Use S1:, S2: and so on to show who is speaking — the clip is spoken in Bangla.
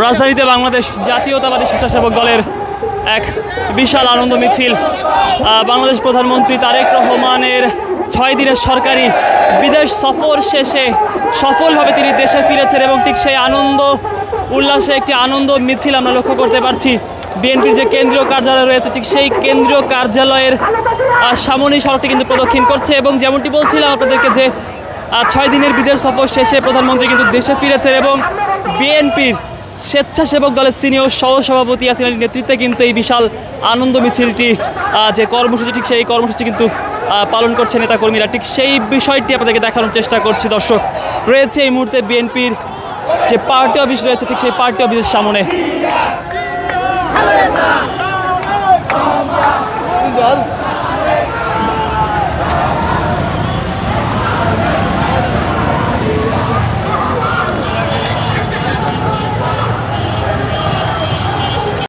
S1: রাজধানীতে বাংলাদেশ জাতীয়তাবাদী স্বেচ্ছাসেবক দলের এক বিশাল আনন্দ মিছিল। বাংলাদেশ প্রধানমন্ত্রী তারেক রহমানের 6 দিনের সরকারি বিদেশ সফর শেষে সফলভাবে তিনি দেশে ফিরেছেন এবং ঠিক সেই আনন্দ উল্লাসে একটি আনন্দ মিছিল আমরা লক্ষ্য করতে পারছি। বিএনপির যে কেন্দ্রীয় কার্যালয় রয়েছে ঠিক সেই কেন্দ্রীয় কার্যালয়ের সামনেই সড়কটি কিন্তু প্রদক্ষিণ করছে এবং যেমনটি বলছিলাম আপনাদেরকে যে 6 দিনের বিদেশ সফর শেষে প্রধানমন্ত্রী কিন্তু দেশে ফিরেছেন এবং বিএনপির স্বেচ্ছাসেবক দলের সিনিয়র সহসভাপতি ইয়াসিন আলীর নেতৃত্বে কিন্তু এই বিশাল আনন্দ মিছিলটি যে কর্মসূচি ঠিক সেই কর্মসূচি কিন্তু পালন করছে নেতাকর্মীরা। ঠিক সেই বিষয়টি আপনাদেরকে দেখানোর চেষ্টা করছি। দর্শক রয়েছে এই মুহূর্তে বিএনপির যে পার্টি অফিস রয়েছে ঠিক সেই পার্টি অফিসের সামনে।